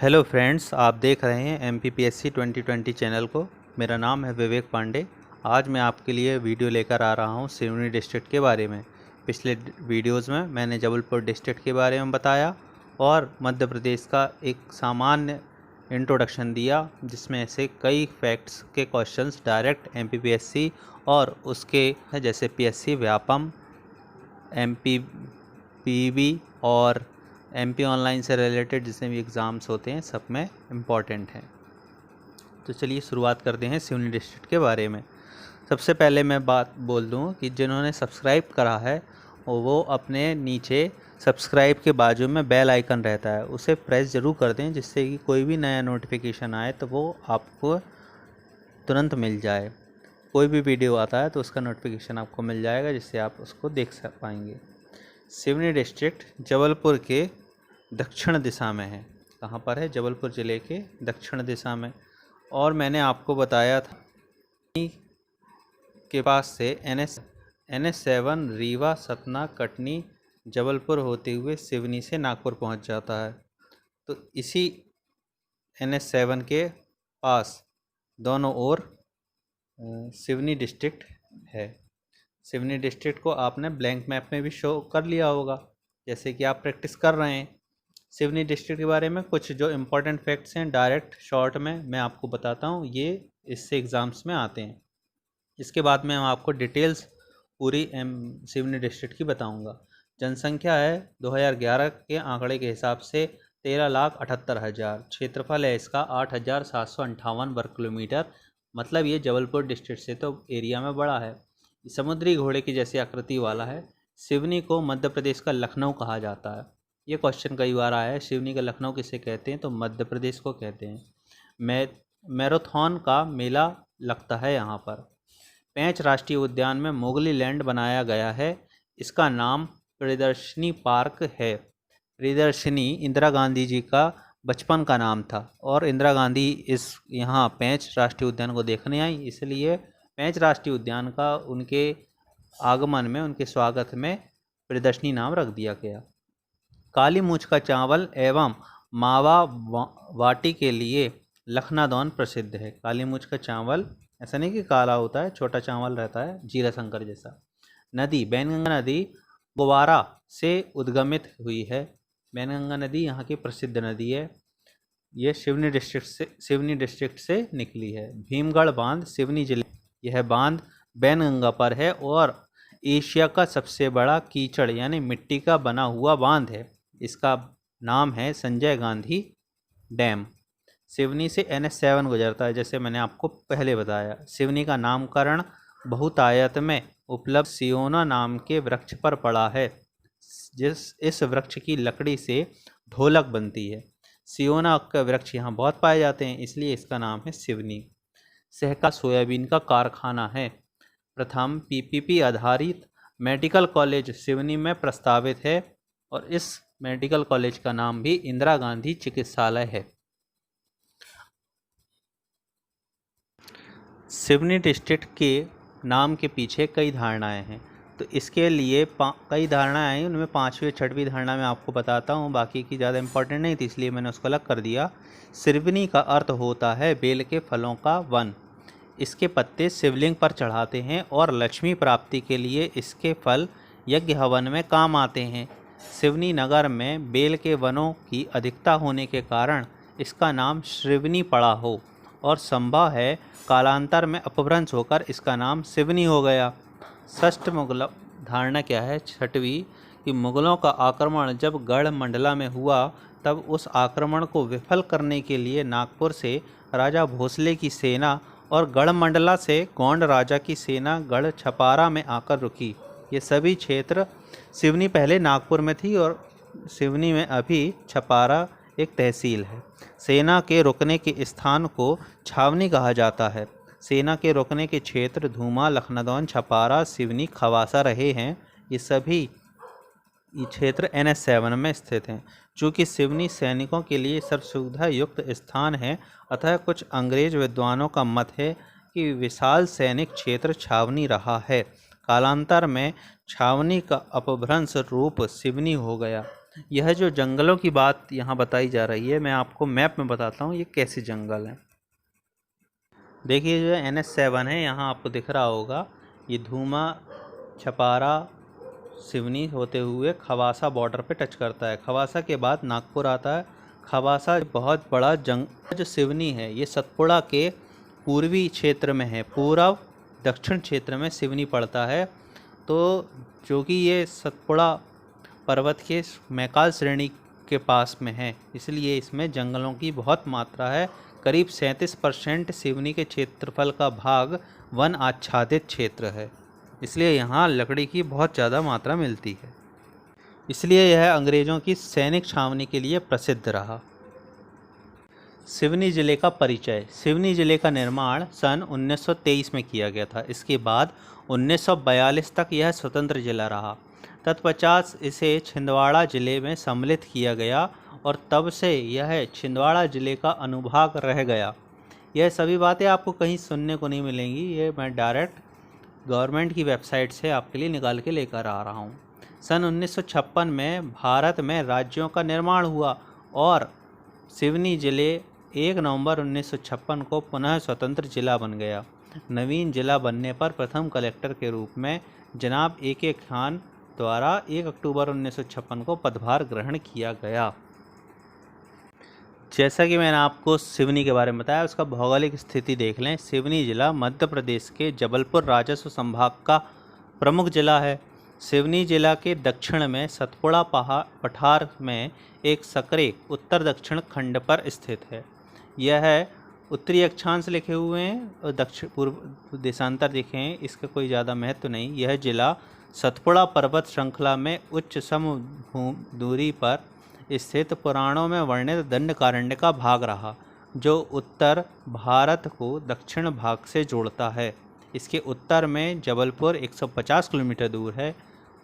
Hello friends, आप देख रहे हैं MPPSC 2020 चैनल को। मेरा नाम है विवेक पांडे। आज मैं आपके लिए वीडियो लेकर आ रहा हूं सिवनी डिस्ट्रिक्ट के बारे में। पिछले वीडियोस में मैंने जबलपुर डिस्ट्रिक्ट के बारे में बताया और मध्य प्रदेश का एक सामान्य इंट्रोडक्शन दिया, जिसमें से कई फैक्ट्स के क्वेश्चंस डायरेक्ट MPPSC और उसके जैसे PSC व्यापम, MPPB और MP ऑनलाइन से रिलेटेड जितने भी एग्ज़ाम्स होते हैं सब में इम्पॉर्टेंट हैं। तो चलिए शुरुआत करते हैं सिवनी डिस्ट्रिक्ट के बारे में। सबसे पहले मैं बात बोल दूं कि जिन्होंने सब्सक्राइब करा है वो अपने नीचे सब्सक्राइब के बाजू में बेल आइकन रहता है, उसे प्रेस ज़रूर कर दें, जिससे कि कोई भी नया नोटिफिकेशन आए तो वो आपको तुरंत मिल जाए। कोई भी वीडियो आता है तो उसका नोटिफिकेशन आपको मिल जाएगा, जिससे आप उसको देख पाएंगे। सिवनी डिस्ट्रिक्ट जबलपुर के दक्षिण दिशा में है। कहाँ पर है? जबलपुर ज़िले के दक्षिण दिशा में। और मैंने आपको बताया था के पास से NH7 रीवा, सतना, कटनी, जबलपुर होते हुए सिवनी से नागपुर पहुंच जाता है। तो इसी NH7 के पास दोनों ओर सिवनी डिस्ट्रिक्ट है। सिवनी डिस्ट्रिक्ट को आपने ब्लैंक मैप में भी शो कर लिया होगा, जैसे कि आप प्रैक्टिस कर रहे हैं। सिवनी डिस्ट्रिक्ट के बारे में कुछ जो इम्पोर्टेंट फैक्ट्स हैं डायरेक्ट शॉर्ट में मैं आपको बताता हूँ, ये इससे एग्ज़ाम्स में आते हैं। इसके बाद में मैं आपको डिटेल्स पूरी सिवनी डिस्ट्रिक्ट की बताऊँगा। जनसंख्या है 2011 के आंकड़े के हिसाब से 13,78,000। क्षेत्रफल है इसका 8,758 वर्ग किलोमीटर। मतलब ये जबलपुर डिस्ट्रिक्ट से तो एरिया में बड़ा है। समुद्री घोड़े की जैसी आकृति वाला है। सिवनी को मध्य प्रदेश का लखनऊ कहा जाता है। ये क्वेश्चन कई बार आया है, सिवनी का लखनऊ किसे कहते हैं? तो मध्य प्रदेश को कहते हैं। मैराथन का मेला लगता है यहाँ पर। पेंच राष्ट्रीय उद्यान में मोगली लैंड बनाया गया है। इसका नाम प्रियदर्शनी पार्क है। प्रियदर्शनी इंदिरा गांधी जी का बचपन का नाम था और इंदिरा गांधी यहाँ पेंच राष्ट्रीय उद्यान को देखने आई, इसलिए पेंच राष्ट्रीय उद्यान का उनके आगमन में, उनके स्वागत में प्रियदर्शनी नाम रख दिया गया। काली मूंछ का चावल एवं मावा बाटी के लिए लखनादौन प्रसिद्ध है। काली मूंछ का चावल ऐसा नहीं कि काला होता है, छोटा चावल रहता है जीरा शंकर जैसा। नदी बैनगंगा नदी गोवारा से उद्गमित हुई है। बैनगंगा नदी यहाँ की प्रसिद्ध नदी है। ये सिवनी डिस्ट्रिक्ट से निकली है। भीमगढ़ बांध सिवनी जिले, यह बांध बैनगंगा पर है और एशिया का सबसे बड़ा कीचड़ यानी मिट्टी का बना हुआ बांध है। इसका नाम है संजय गांधी डैम। सिवनी से NH7 गुजरता है, जैसे मैंने आपको पहले बताया। सिवनी का नामकरण बहुतायत में उपलब्ध सियोना नाम के वृक्ष पर पड़ा है। इस वृक्ष की लकड़ी से ढोलक बनती है। सियोना के वृक्ष यहाँ बहुत पाए जाते हैं, इसलिए इसका नाम है सिवनी। सहका सोयाबीन का कारखाना है। प्रथम PPP आधारित मेडिकल कॉलेज सिवनी में प्रस्तावित है और इस मेडिकल कॉलेज का नाम भी इंदिरा गांधी चिकित्सालय है। सिवनी डिस्ट्रिक्ट के नाम के पीछे कई धारणाएं हैं, तो इसके लिए कई धारणाएं आई, उनमें 5वीं और 6वीं धारणा मैं आपको बताता हूँ। बाकी की ज़्यादा इंपॉर्टेंट नहीं थी, इसलिए मैंने उसको अलग कर दिया। सिवनी का अर्थ होता है बेल के फलों का वन। इसके पत्ते शिवलिंग पर चढ़ाते हैं और लक्ष्मी प्राप्ति के लिए इसके फल यज्ञ हवन में काम आते हैं। सिवनी नगर में बेल के वनों की अधिकता होने के कारण इसका नाम सिवनी पड़ा हो और संभव है कालांतर में अपभ्रंश होकर इसका नाम सिवनी हो गया। षष्ठ मुगल धारणा क्या है? 6वीं कि मुगलों का आक्रमण जब गढ़ मंडला में हुआ तब उस आक्रमण को विफल करने के लिए नागपुर से राजा भोसले की सेना और गढ़ मंडला से गोंड राजा की सेना गढ़ छपारा में आकर रुकी। ये सभी क्षेत्र, सिवनी पहले नागपुर में थी और सिवनी में अभी छपारा एक तहसील है। सेना के रुकने के स्थान को छावनी कहा जाता है। सेना के रुकने के क्षेत्र धूमा, लखनादौन, छपारा, सिवनी, खवासा रहे हैं। ये सभी क्षेत्र NH7 में स्थित हैं। चूँकि सिवनी सैनिकों के लिए सर्व सुविधा युक्त स्थान है, अतः कुछ अंग्रेज विद्वानों का मत है कि विशाल सैनिक क्षेत्र छावनी रहा है। कालांतर में छावनी का अपभ्रंश रूप सिवनी हो गया। यह जो जंगलों की बात यहाँ बताई जा रही है, मैं आपको मैप में बताता हूँ ये कैसे जंगल हैं। देखिए जो NH7 है, यहाँ आपको दिख रहा होगा, ये धूमा, छपारा, सिवनी होते हुए खवासा बॉर्डर पे टच करता है। खवासा के बाद नागपुर आता है। खवासा बहुत बड़ा जो सिवनी है ये सतपुड़ा के पूर्वी क्षेत्र में है, पूर्व दक्षिण क्षेत्र में सिवनी पड़ता है। तो जो कि ये सतपुड़ा पर्वत के मैकाल श्रेणी के पास में है, इसलिए इसमें जंगलों की बहुत मात्रा है। करीब 37% सिवनी के क्षेत्रफल का भाग वन आच्छादित क्षेत्र है, इसलिए यहाँ लकड़ी की बहुत ज़्यादा मात्रा मिलती है। इसलिए यह अंग्रेज़ों की सैनिक छावनी के लिए प्रसिद्ध रहा। सिवनी जिले का परिचय। सिवनी जिले का निर्माण सन 1923 में किया गया था। इसके बाद 1942 तक यह स्वतंत्र जिला रहा। तत्पश्चात इसे छिंदवाड़ा जिले में सम्मिलित किया गया और तब से यह छिंदवाड़ा जिले का अनुभाग रह गया। यह सभी बातें आपको कहीं सुनने को नहीं मिलेंगी, ये मैं डायरेक्ट गवर्नमेंट की वेबसाइट से आपके लिए निकाल के लेकर आ रहा हूँ। सन 1956 में भारत में राज्यों का निर्माण हुआ और सिवनी जिले 1 नवंबर 1956 को पुनः स्वतंत्र जिला बन गया। नवीन जिला बनने पर प्रथम कलेक्टर के रूप में जनाब A.K. खान द्वारा 1 अक्टूबर 1956 को पदभार ग्रहण किया गया। जैसा कि मैंने आपको सिवनी के बारे में बताया, उसका भौगोलिक स्थिति देख लें। सिवनी जिला मध्य प्रदेश के जबलपुर राजस्व संभाग का प्रमुख जिला है। सिवनी जिला के दक्षिण में सतपुड़ा पठार में एक सकरे उत्तर दक्षिण खंड पर स्थित है। यह उत्तरी अक्षांश लिखे हुए हैं और दक्षिण पूर्व देशांतर लिखे हैं, इसका कोई ज़्यादा महत्व नहीं। यह जिला सतपुड़ा पर्वत श्रृंखला में उच्च समभूमि दूरी पर स्थित पुराणों में वर्णित दंडकारण्य का भाग रहा, जो उत्तर भारत को दक्षिण भाग से जोड़ता है। इसके उत्तर में जबलपुर 150 किलोमीटर दूर है।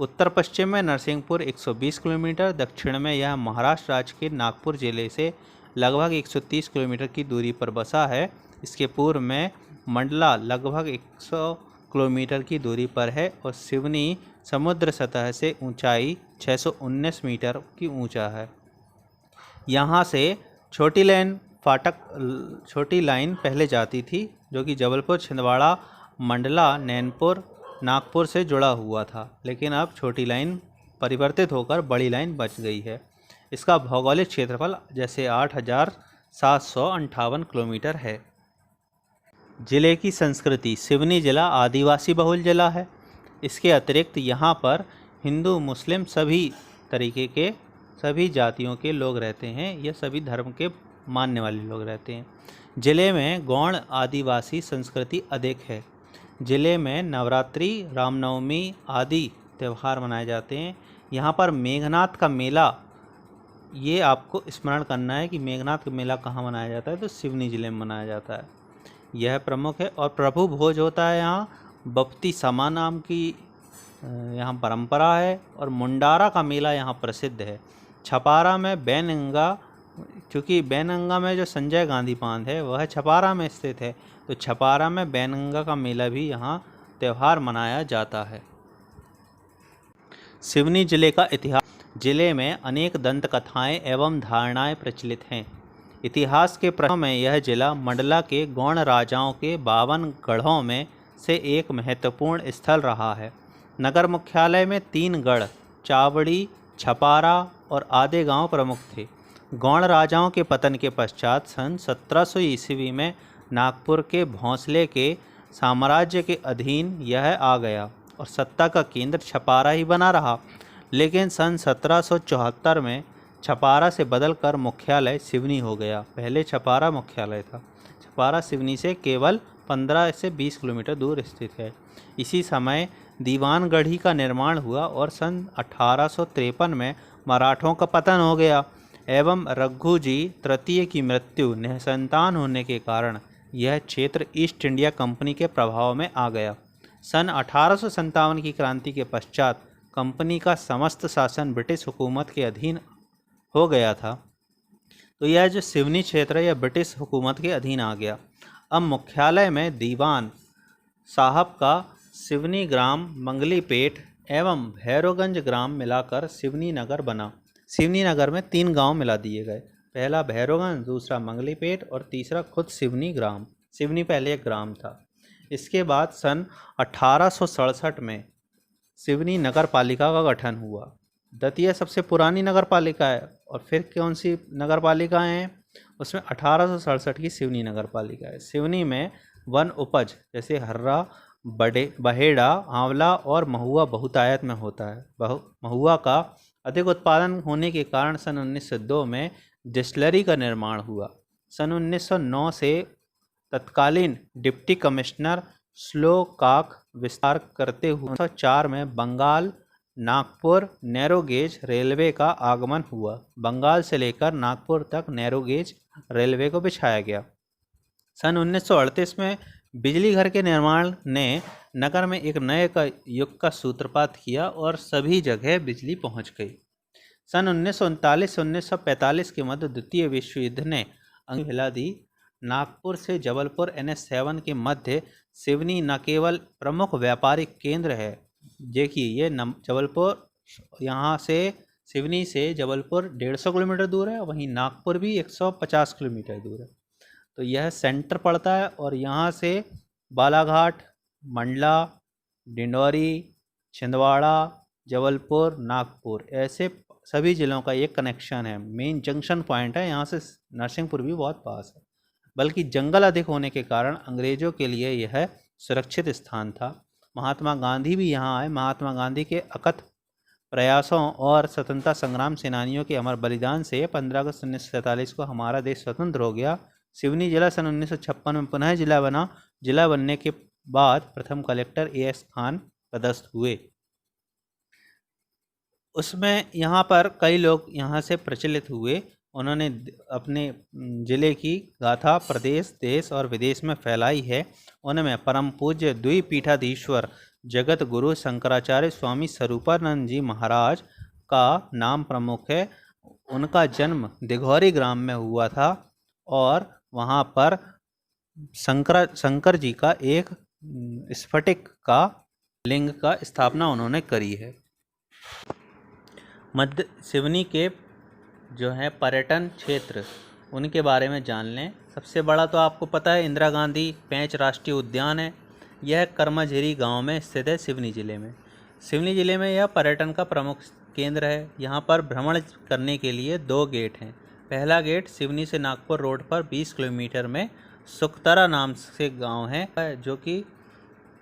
उत्तर पश्चिम में नरसिंहपुर 120 किलोमीटर, दक्षिण में यह महाराष्ट्र राज्य के नागपुर जिले से लगभग 130 किलोमीटर की दूरी पर बसा है। इसके पूर्व में मंडला लगभग 100 किलोमीटर की दूरी पर है और सिवनी समुद्र सतह से ऊंचाई 619 मीटर की ऊंचा है। यहाँ से छोटी लाइन पहले जाती थी, जो कि जबलपुर, छिंदवाड़ा, मंडला, नैनपुर, नागपुर से जुड़ा हुआ था, लेकिन अब छोटी लाइन परिवर्तित होकर बड़ी लाइन बच गई है। इसका भौगोलिक क्षेत्रफल जैसे 8,758 किलोमीटर है। जिले की संस्कृति। सिवनी जिला आदिवासी बहुल जिला है। इसके अतिरिक्त यहाँ पर हिंदू, मुस्लिम सभी तरीके के सभी जातियों के लोग रहते हैं, या सभी धर्म के मानने वाले लोग रहते हैं। जिले में गौड़ आदिवासी संस्कृति अधिक है। जिले में नवरात्रि, रामनवमी आदि त्यौहार मनाए जाते हैं। यहाँ पर मेघनाथ का मेला, ये आपको स्मरण करना है कि मेघनाथ का मेला कहाँ मनाया जाता है, तो सिवनी जिले में मनाया जाता है। यह प्रमुख है। और प्रभु भोज होता है यहाँ। बप्ती समा नाम की यहाँ परंपरा है और मुंडारा का मेला यहाँ प्रसिद्ध है। छपारा में बैनगंगा, क्योंकि बैनगंगा में जो संजय गांधी बांध है वह छपारा में स्थित है, तो छपारा में बैनगंगा का मेला भी यहाँ त्यौहार मनाया जाता है। सिवनी जिले का इतिहास। जिले में अनेक दंत कथाएँ एवं धारणाएँ प्रचलित हैं। इतिहास के प्रश्नों में यह जिला मंडला के गौड़ राजाओं के 52 गढ़ों में से एक महत्वपूर्ण स्थल रहा है। नगर मुख्यालय में 3 गढ़, चावड़ी, छपारा और आधे गांव प्रमुख थे। गौड़ राजाओं के पतन के पश्चात सन 1700 ईस्वी में नागपुर के भोंसले के साम्राज्य के अधीन यह आ गया और सत्ता का केंद्र छपारा ही बना रहा। लेकिन सन 1774 में छपारा से बदलकर मुख्यालय सिवनी हो गया। पहले छपारा मुख्यालय था। छपारा सिवनी से केवल 15 से 20 किलोमीटर दूर स्थित है। इसी समय दीवानगढ़ी का निर्माण हुआ और सन 1853 में मराठों का पतन हो गया एवं रघुजी तृतीय की मृत्यु निसंतान होने के कारण यह क्षेत्र ईस्ट इंडिया कंपनी के प्रभाव में आ गया। सन 1857 की क्रांति के पश्चात कंपनी का समस्त शासन ब्रिटिश हुकूमत के अधीन हो गया था, तो यह जो सिवनी क्षेत्र है यह ब्रिटिश हुकूमत के अधीन आ गया। अब मुख्यालय में दीवान साहब का सिवनी ग्राम, मंगलीपेट एवं भैरवगंज ग्राम मिलाकर सिवनी नगर बना। सिवनी नगर में 3 गांव मिला दिए गए। पहला भैरवगंज, दूसरा मंगलीपेट और तीसरा खुद सिवनी ग्राम। सिवनी पहले एक ग्राम था। इसके बाद सन 1867 में सिवनी नगर पालिका का गठन हुआ। दतिया सबसे पुरानी नगर पालिका है। और फिर कौन सी नगर पालिकाएँ हैं उसमें? 1867 की सिवनी नगर पालिका है। सिवनी में वन उपज जैसे हर्रा, बहेड़ा, आंवला और महुआ बहुतायत में होता है। महुआ का अधिक उत्पादन होने के कारण सन 1902 में डिस्टिलरी का निर्माण हुआ। सन 1909 से तत्कालीन डिप्टी कमिश्नर स्लोकाक विस्तार करते हुए 1904 में Bengal Nagpur narrow gauge railway का आगमन हुआ। बंगाल से लेकर नागपुर तक नैरो गेज रेलवे को बिछाया गया। सन 1938 में बिजली घर के निर्माण ने नगर में एक नए युग का सूत्रपात किया और सभी जगह बिजली पहुंच गई। सन 1939 से 1945 के मध्य द्वितीय विश्व युद्ध ने हिला दी। नागपुर से जबलपुर NH7 के मध्य सिवनी न केवल प्रमुख व्यापारिक केंद्र है, देखिए ये जबलपुर, यहाँ से सिवनी से जबलपुर 150 किलोमीटर दूर है, वहीं नागपुर भी 150 किलोमीटर दूर है। तो यह सेंटर पड़ता है और यहाँ से बालाघाट, मंडला, डिंडौरी, छिंदवाड़ा, जबलपुर, नागपुर ऐसे सभी ज़िलों का एक कनेक्शन है। मेन जंक्शन पॉइंट है। यहाँ से नरसिंहपुर भी बहुत पास है। बल्कि जंगल अधिक होने के कारण अंग्रेज़ों के लिए यह सुरक्षित स्थान था। महात्मा गांधी भी यहाँ आए। महात्मा गांधी के अकथ प्रयासों और स्वतंत्रता संग्राम सेनानियों के अमर बलिदान से 15 अगस्त 1947 को हमारा देश स्वतंत्र हो गया। सिवनी जिला सन 1956 में पुनः जिला बना। जिला बनने के बाद प्रथम कलेक्टर AS खान पदस्थ हुए। उसमें यहाँ पर कई लोग यहाँ से प्रचलित हुए। उन्होंने अपने जिले की गाथा प्रदेश, देश और विदेश में फैलाई है। उनमें परम पूज्य द्विपीठाधीश्वर जगत गुरु शंकराचार्य स्वामी स्वरूपानंद जी महाराज का नाम प्रमुख है। उनका जन्म दिघौरी ग्राम में हुआ था और वहाँ पर शंकर जी का एक स्फटिक का लिंग का स्थापना उन्होंने करी है। मध्य सिवनी के जो है पर्यटन क्षेत्र, उनके बारे में जान लें। सबसे बड़ा तो आपको पता है इंदिरा गांधी पेंच राष्ट्रीय उद्यान है। यह कर्मझिरी गांव में स्थित है सिवनी जिले में। सिवनी जिले में यह पर्यटन का प्रमुख केंद्र है। यहाँ पर भ्रमण करने के लिए 2 गेट हैं। पहला गेट सिवनी से नागपुर रोड पर 20 किलोमीटर में सुखतरा नाम से गाँव है, जो कि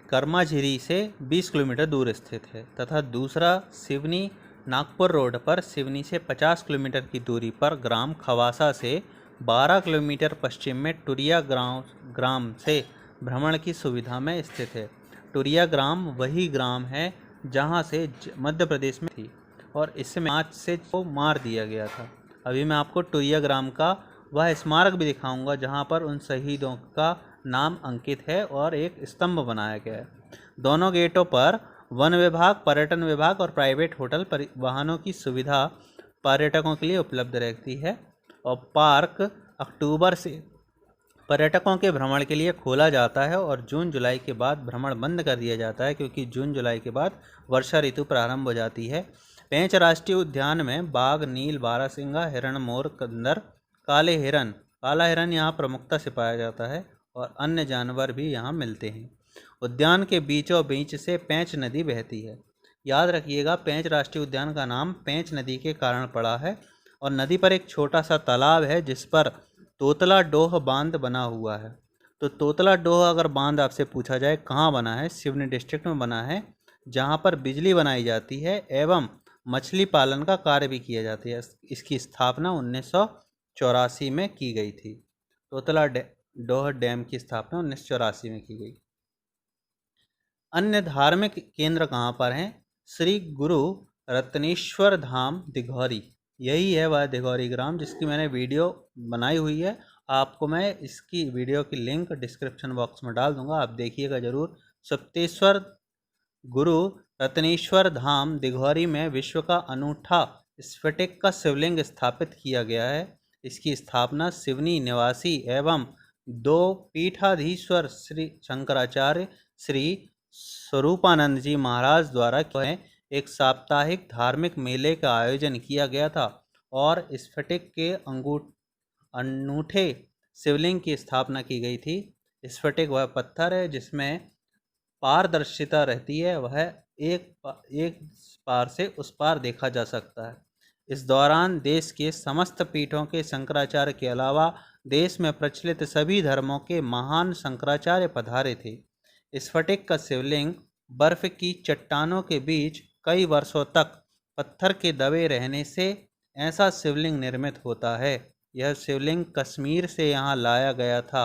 कर्माझिरी से 20 किलोमीटर दूर स्थित है। तथा दूसरा सिवनी नागपुर रोड पर सिवनी से 50 किलोमीटर की दूरी पर ग्राम खवासा से 12 किलोमीटर पश्चिम में टुरिया ग्राम से भ्रमण की सुविधा में स्थित है। टुरिया ग्राम वही ग्राम है जहां से मध्य प्रदेश में थी और इसमें 5 से को मार दिया गया था। अभी मैं आपको टुरिया ग्राम का वह स्मारक भी दिखाऊंगा जहां पर उन शहीदों का नाम अंकित है और एक स्तंभ बनाया गया है। दोनों गेटों पर वन विभाग, पर्यटन विभाग और प्राइवेट होटल वाहनों की सुविधा पर्यटकों के लिए उपलब्ध रहती है। और पार्क अक्टूबर से पर्यटकों के भ्रमण के लिए खोला जाता है और जून जुलाई के बाद भ्रमण बंद कर दिया जाता है, क्योंकि जून जुलाई के बाद वर्षा ऋतु प्रारंभ हो जाती है। पेंच राष्ट्रीय उद्यान में बाघ, नील, बारहसिंगा, हिरण, मोर, कंदर, काला हिरन यहाँ प्रमुखता से पाया जाता है और अन्य जानवर भी यहाँ मिलते हैं। उद्यान के बीचों बीच से पेंच नदी बहती है। याद रखिएगा, पेंच राष्ट्रीय उद्यान का नाम पेंच नदी के कारण पड़ा है। और नदी पर एक छोटा सा तालाब है जिस पर तोतला डोह बांध बना हुआ है। तो तोतला डोह अगर बांध आपसे पूछा जाए कहाँ बना है, सिवनी डिस्ट्रिक्ट में बना है, जहाँ पर बिजली बनाई जाती है एवं मछली पालन का कार्य भी किया जाता है। इसकी स्थापना 1984 में की गई थी। तोतला डोह डैम की स्थापना 1984 में की गई। अन्य धार्मिक केंद्र कहाँ पर हैं? श्री गुरु रत्नेश्वर धाम दिघौरी, यही है वह दिघौरी ग्राम जिसकी मैंने वीडियो बनाई हुई है। आपको मैं इसकी वीडियो की लिंक डिस्क्रिप्शन बॉक्स में डाल दूंगा, आप देखिएगा ज़रूर। सप्तेश्वर गुरु रत्नेश्वर धाम दिघौरी में विश्व का अनूठा स्फटिक का शिवलिंग स्थापित किया गया है। इसकी स्थापना सिवनी निवासी एवं 2 पीठाधीश्वर श्री शंकराचार्य श्री स्वरूपानंद जी महाराज द्वारा है। एक साप्ताहिक धार्मिक मेले का आयोजन किया गया था और स्फटिक के अनूठे शिवलिंग की स्थापना की गई थी। स्फटिक वह पत्थर है जिसमें पारदर्शिता रहती है, वह एक पार से उस पार देखा जा सकता है। इस दौरान देश के समस्त पीठों के शंकराचार्य के अलावा देश में प्रचलित सभी धर्मों के महान शंकराचार्य पधारे थे। स्फटिक का शिवलिंग बर्फ की चट्टानों के बीच कई वर्षों तक पत्थर के दबे रहने से ऐसा शिवलिंग निर्मित होता है। यह शिवलिंग कश्मीर से यहाँ लाया गया था।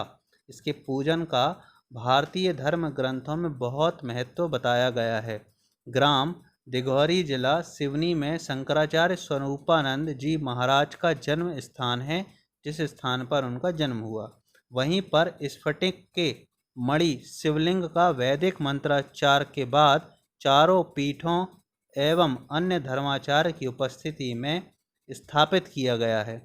इसके पूजन का भारतीय धर्म ग्रंथों में बहुत महत्व बताया गया है। ग्राम दिघौरी जिला सिवनी में शंकराचार्य स्वरूपानंद जी महाराज का जन्म स्थान है, जिस स्थान पर उनका जन्म हुआ। वहीं पर स्फटिक के मणि शिवलिंग का वैदिक मंत्रोच्चार के बाद चारों पीठों एवं अन्य धर्माचार्य की उपस्थिति में स्थापित किया गया है।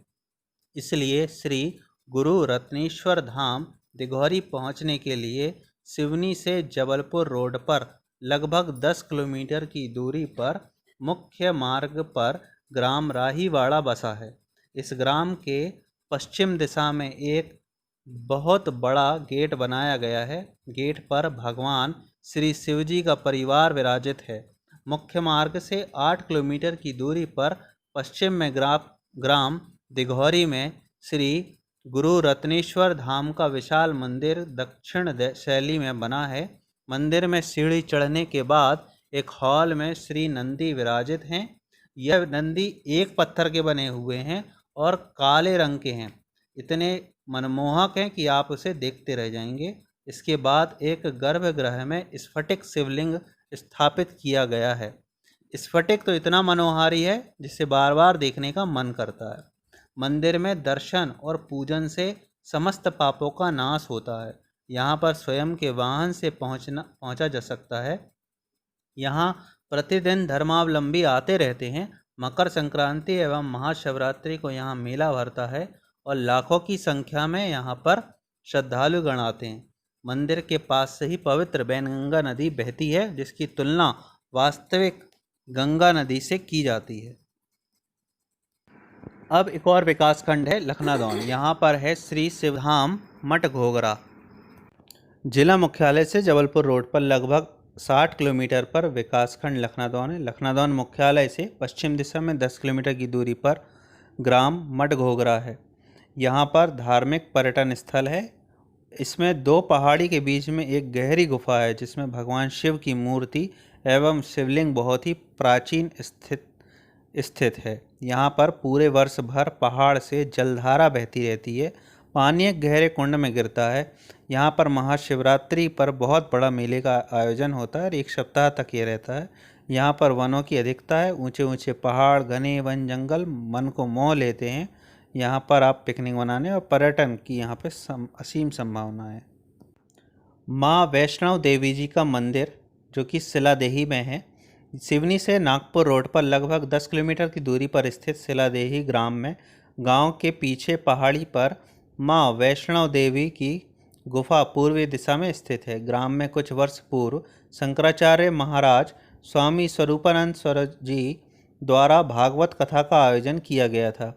इसलिए श्री गुरु रत्नेश्वर धाम दिघौरी पहुंचने के लिए सिवनी से जबलपुर रोड पर लगभग 10 किलोमीटर की दूरी पर मुख्य मार्ग पर ग्राम राहीवाड़ा बसा है। इस ग्राम के पश्चिम दिशा में एक बहुत बड़ा गेट बनाया गया है। गेट पर भगवान श्री शिवजी का परिवार विराजित है। मुख्य मार्ग से 8 किलोमीटर की दूरी पर पश्चिम में ग्राम दिघौरी में श्री गुरु रत्नेश्वर धाम का विशाल मंदिर दक्षिण शैली में बना है। मंदिर में सीढ़ी चढ़ने के बाद एक हॉल में श्री नंदी विराजित हैं। यह नंदी एक पत्थर के बने हुए हैं और काले रंग के हैं। इतने मनमोहक हैं कि आप उसे देखते रह जाएंगे। इसके बाद एक गर्भगृह में स्फटिक शिवलिंग स्थापित किया गया है। स्फटिक तो इतना मनोहारी है जिसे बार बार देखने का मन करता है। मंदिर में दर्शन और पूजन से समस्त पापों का नाश होता है। यहाँ पर स्वयं के वाहन से पहुँचा जा सकता है। यहाँ प्रतिदिन धर्मावलंबी आते रहते हैं। मकर संक्रांति एवं महाशिवरात्रि को यहाँ मेला भरता है और लाखों की संख्या में यहाँ पर श्रद्धालुगण आते हैं। मंदिर के पास से ही पवित्र बैनगंगा नदी बहती है, जिसकी तुलना वास्तविक गंगा नदी से की जाती है। अब एक और विकासखंड है लखनादौन। यहाँ पर है श्री शिवधाम मठ घोघरा। जिला मुख्यालय से जबलपुर रोड पर लगभग 60 किलोमीटर पर विकासखंड लखनादौन है। लखनादौन मुख्यालय से पश्चिम दिशा में 10 किलोमीटर की दूरी पर ग्राम मठ घोघरा है। यहाँ पर धार्मिक पर्यटन स्थल है। इसमें दो पहाड़ी के बीच में एक गहरी गुफा है जिसमें भगवान शिव की मूर्ति एवं शिवलिंग बहुत ही प्राचीन स्थित है। यहाँ पर पूरे वर्ष भर पहाड़ से जलधारा बहती रहती है। पानी एक गहरे कुंड में गिरता है। यहाँ पर महाशिवरात्रि पर बहुत बड़ा मेले का आयोजन होता है और एक सप्ताह तक ये रहता है। यहाँ पर वनों की अधिकता है। ऊंचे ऊंचे पहाड़, घने वन जंगल मन को मोह लेते हैं। यहाँ पर आप पिकनिक मनाने और पर्यटन की यहाँ पे असीम संभावना है। माँ वैष्णव देवी जी का मंदिर जो कि सिलादेही में है। सिवनी से नागपुर रोड पर लगभग 10 किलोमीटर की दूरी पर स्थित सिलादेही ग्राम में गांव के पीछे पहाड़ी पर माँ वैष्णव देवी की गुफा पूर्वी दिशा में स्थित है। ग्राम में कुछ वर्ष पूर्व शंकराचार्य महाराज स्वामी स्वरूपानंद जी द्वारा भागवत कथा का आयोजन किया गया था।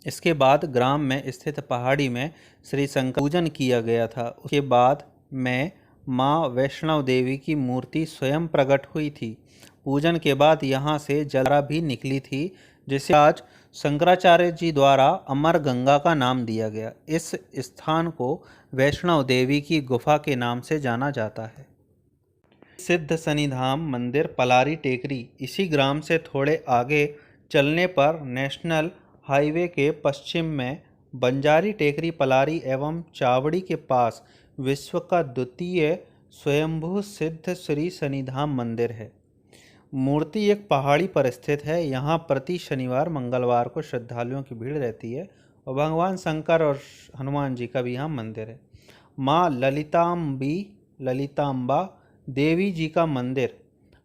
इसके बाद ग्राम में स्थित पहाड़ी में श्री शंकर पूजन किया गया था। उसके बाद में माँ वैष्णव देवी की मूर्ति स्वयं प्रकट हुई थी। पूजन के बाद यहाँ से जलधारा भी निकली थी, जिसे आज शंकराचार्य जी द्वारा अमर गंगा का नाम दिया गया। इस स्थान को वैष्णव देवी की गुफा के नाम से जाना जाता है। सिद्ध शनिधाम मंदिर पलारी टेकरी इसी ग्राम से थोड़े आगे चलने पर नेशनल हाईवे के पश्चिम में बंजारी टेकरी पलारी एवं चावड़ी के पास विश्व का द्वितीय स्वयंभू सिद्ध श्री शनिधाम मंदिर है। मूर्ति एक पहाड़ी पर स्थित है। यहाँ प्रति शनिवार मंगलवार को श्रद्धालुओं की भीड़ रहती है और भगवान शंकर और हनुमान जी का भी यहाँ मंदिर है। माँ ललितांबा देवी जी का मंदिर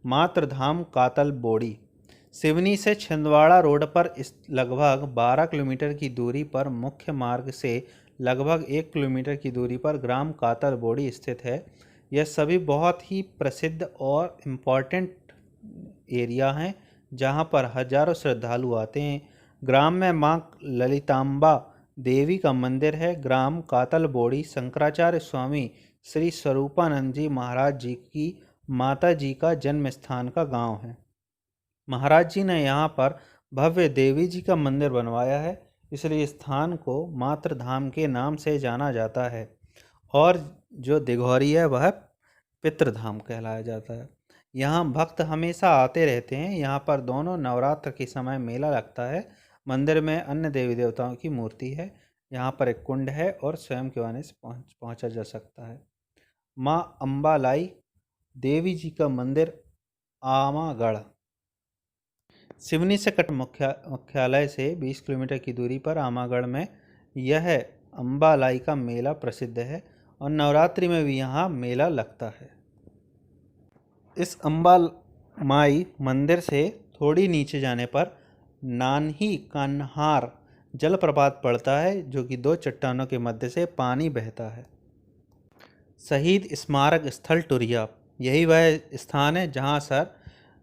मातृधाम कातल बोड़ी सिवनी से छिंदवाड़ा रोड पर लगभग 12 किलोमीटर की दूरी पर मुख्य मार्ग से लगभग 1 किलोमीटर की दूरी पर ग्राम कातल बोड़ी स्थित है। यह सभी बहुत ही प्रसिद्ध और इम्पॉर्टेंट एरिया हैं जहां पर हजारों श्रद्धालु आते हैं। ग्राम में मां ललितांबा देवी का मंदिर है। ग्राम कातलबोड़ी शंकराचार्य स्वामी श्री स्वरूपानंद जी महाराज जी की माता जी का जन्म स्थान का गांव है। महाराज जी ने यहाँ पर भव्य देवी जी का मंदिर बनवाया है, इसलिए स्थान को मातृधाम के नाम से जाना जाता है। और जो दिघौरी है वह पितृधाम कहलाया जाता है। यहाँ भक्त हमेशा आते रहते हैं। यहाँ पर दोनों नवरात्र के समय मेला लगता है। मंदिर में अन्य देवी देवताओं की मूर्ति है। यहाँ पर एक कुंड है और स्वयं के आने से पहुँचा जा सकता है। माँ अम्बालाई देवी जी का मंदिर आमागढ़ सिवनी से कट मुख्यालय से 20 किलोमीटर की दूरी पर आमागढ़ में यह अम्बालाई का मेला प्रसिद्ध है और नवरात्रि में भी यहाँ मेला लगता है। इस अम्बा माई मंदिर से थोड़ी नीचे जाने पर नान्ही कन्हार जलप्रपात पड़ता है, जो कि दो चट्टानों के मध्य से पानी बहता है। शहीद स्मारक स्थल टुरिया, यही वह स्थान है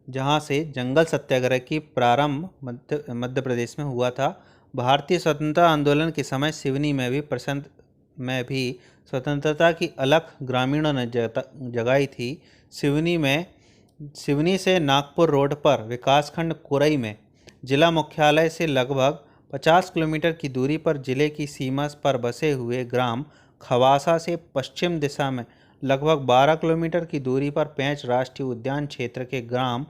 जहाँ से जंगल सत्याग्रह की प्रारंभ मध्य प्रदेश में हुआ था। भारतीय स्वतंत्रता आंदोलन के समय सिवनी में भी स्वतंत्रता की अलख ग्रामीणों ने जगाई थी। सिवनी से नागपुर रोड पर विकासखंड कुरई में जिला मुख्यालय से लगभग 50 किलोमीटर की दूरी पर जिले की सीमा पर बसे हुए ग्राम खवासा से पश्चिम दिशा में लगभग 12 किलोमीटर की दूरी पर पेंच राष्ट्रीय उद्यान क्षेत्र के ग्राम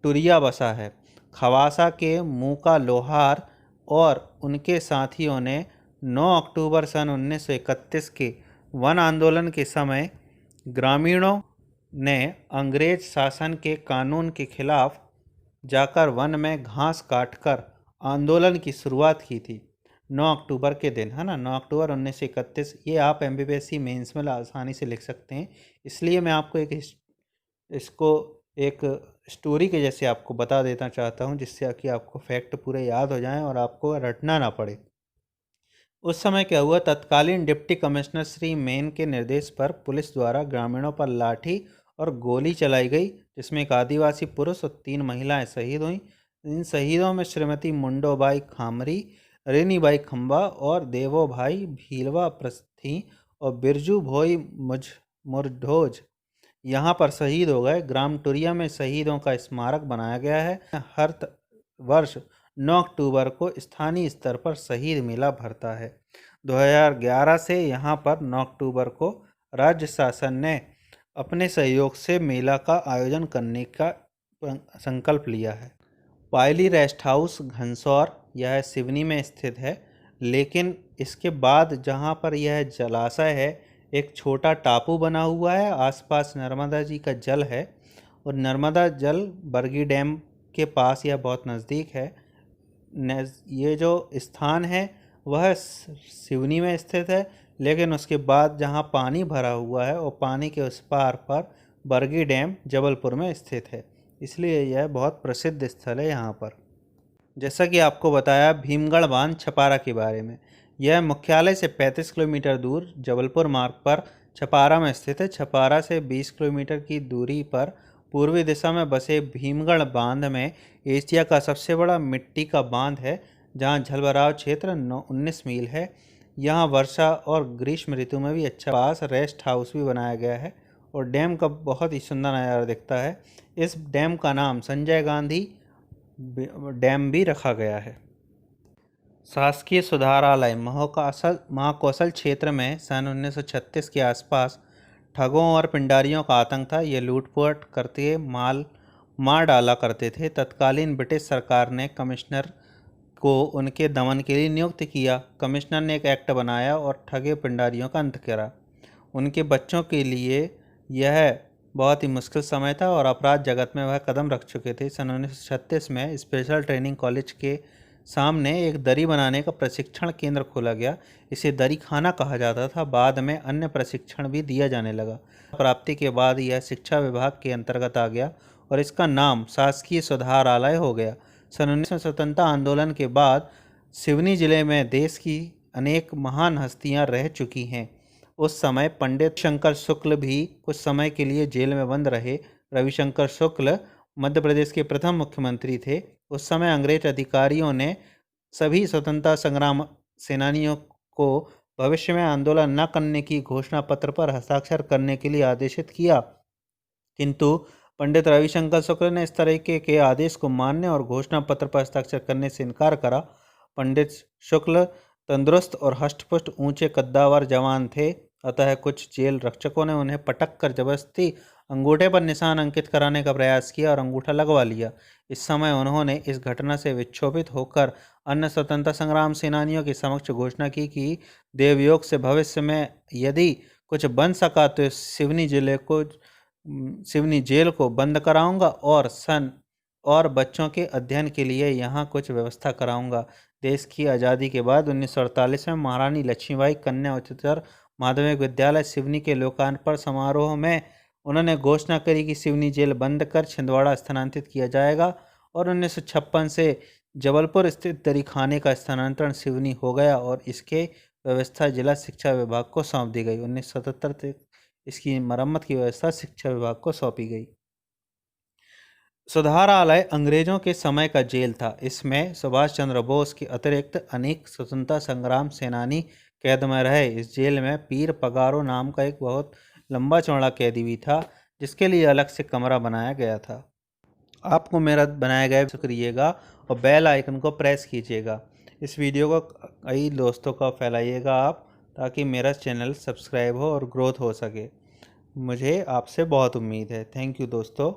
टुरिया बसा है। खवासा के मूका लोहार और उनके साथियों ने 9 अक्टूबर सन 1931 के वन आंदोलन के समय ग्रामीणों ने अंग्रेज शासन के कानून के खिलाफ जाकर वन में घास काटकर आंदोलन की शुरुआत की थी। 9 अक्टूबर के दिन, है ना, 9 अक्टूबर 1931। ये आप MBBSC मेंस में आसानी से लिख सकते हैं, इसलिए मैं आपको इसको एक स्टोरी के जैसे आपको बता देना चाहता हूँ, जिससे कि आपको फैक्ट पूरे याद हो जाएं और आपको रटना ना पड़े। उस समय क्या हुआ, तत्कालीन डिप्टी कमिश्नर श्री मेन के निर्देश पर पुलिस द्वारा ग्रामीणों पर लाठी और गोली चलाई गई, जिसमें एक आदिवासी पुरुष और 3 महिलाएं शहीद हुईं। इन शहीदों में श्रीमती मुंडोबाई खामरी, रेनीबाई खंबा और देवोभाई भीलवा थीं और बिरजू भोई मुरढोज यहाँ पर शहीद हो गए। ग्राम टुरिया में शहीदों का स्मारक बनाया गया है। हर वर्ष 9 अक्टूबर को स्थानीय स्तर पर शहीद मेला भरता है। 2011 से यहाँ पर 9 अक्टूबर को राज्य शासन ने अपने सहयोग से मेला का आयोजन करने का संकल्प लिया है। पायली रेस्ट हाउस घनसौर, यह सिवनी में स्थित है, लेकिन इसके बाद जहाँ पर यह जलाशय है, एक छोटा टापू बना हुआ है। आसपास नर्मदा जी का जल है और नर्मदा जल बरगी डैम के पास यह बहुत नज़दीक है। ये जो स्थान है वह सिवनी में स्थित है, लेकिन उसके बाद जहाँ पानी भरा हुआ है और पानी के उस पार पर बरगी डैम जबलपुर में स्थित है, इसलिए यह बहुत प्रसिद्ध स्थल है यहाँ पर। जैसा कि आपको बताया भीमगढ़ बांध छपारा के बारे में, यह मुख्यालय से 35 किलोमीटर दूर जबलपुर मार्ग पर छपारा में स्थित है। छपारा से 20 किलोमीटर की दूरी पर पूर्वी दिशा में बसे भीमगढ़ बांध में एशिया का सबसे बड़ा मिट्टी का बांध है, जहां जलभराव क्षेत्र 19 मील है। यहां वर्षा और ग्रीष्म ऋतु में भी अच्छा पास रेस्ट हाउस भी बनाया गया है और डैम का बहुत ही सुंदर नज़ारा दिखता है। इस डैम का नाम संजय गांधी डैम भी रखा गया है। शासकीय सुधारालय महाकौशल क्षेत्र में सन 1936 के आसपास ठगों और पिंडारियों का आतंक था। ये लूटपाट करते मार डाला करते थे। तत्कालीन ब्रिटिश सरकार ने कमिश्नर को उनके दमन के लिए नियुक्त किया। कमिश्नर ने एक एक्ट बनाया और ठगे पिंडारियों का अंत करा। उनके बच्चों के लिए यह बहुत ही मुश्किल समय था और अपराध जगत में वह कदम रख चुके थे। सन 1936 में स्पेशल ट्रेनिंग कॉलेज के सामने एक दरी बनाने का प्रशिक्षण केंद्र खोला गया। इसे दरी खाना कहा जाता था। बाद में अन्य प्रशिक्षण भी दिया जाने लगा। प्राप्ति के बाद यह शिक्षा विभाग के अंतर्गत आ गया और इसका नाम शासकीय सुधारालय हो गया। सन 19 स्वतंत्रता आंदोलन के बाद सिवनी जिले में देश की अनेक महान हस्तियां रह चुकी हैं। उस समय पंडित शंकर शुक्ल भी कुछ समय के लिए जेल में बंद रहे। रविशंकर शुक्ल मध्य प्रदेश के प्रथम मुख्यमंत्री थे। उस समय अंग्रेज अधिकारियों ने सभी स्वतंत्रता संग्राम सेनानियों को भविष्य में आंदोलन न करने की घोषणा पत्र पर हस्ताक्षर करने के लिए आदेशित किया, किंतु पंडित रविशंकर शुक्ल ने इस तरीके के आदेश को मानने और घोषणा पत्र पर हस्ताक्षर करने से इनकार करा। पंडित शुक्ल तंदुरुस्त और हष्टपुष्ट ऊंचे कद्दावर जवान थे, अतः कुछ जेल रक्षकों ने उन्हें पटक कर जबरदस्ती अंगूठे पर निशान अंकित कराने का प्रयास किया और अंगूठा लगवा लिया। इस समय उन्होंने इस घटना से विक्षोभित होकर अन्य स्वतंत्रता संग्राम सेनानियों के समक्ष घोषणा की कि देवयोग से भविष्य में यदि कुछ बन सका तो सिवनी जेल को बंद कराऊंगा और बच्चों के अध्ययन के लिए यहाँ कुछ व्यवस्था कराऊंगा। देश की आज़ादी के बाद 1948 में महारानी लक्ष्मीबाई कन्या उच्चतर माध्यमिक विद्यालय सिवनी के लोकार्पण समारोह में उन्होंने घोषणा करी कि सिवनी जेल बंद कर छिंदवाड़ा स्थानांतरित किया जाएगा और 1956 से जबलपुर स्थित दरीखाने का स्थानांतरण सिवनी हो गया और इसके व्यवस्था जिला शिक्षा विभाग को सौंप दी गई। 1977 तक इसकी मरम्मत की व्यवस्था शिक्षा विभाग को सौंपी गई। सुधारालय अंग्रेजों के समय का जेल था। इसमें सुभाष चंद्र बोस के अतिरिक्त अनेक स्वतंत्रता संग्राम सेनानी कैद में रहे। इस जेल में पीर पगारो नाम का एक बहुत लंबा चौड़ा कैदी भी था, जिसके लिए अलग से कमरा बनाया गया था। आपको मेरा बनाया गया करिएगा और बेल आइकन को प्रेस कीजिएगा। इस वीडियो को कई दोस्तों को फैलाइएगा आप, ताकि मेरा चैनल सब्सक्राइब हो और ग्रोथ हो सके। मुझे आपसे बहुत उम्मीद है। थैंक यू दोस्तों।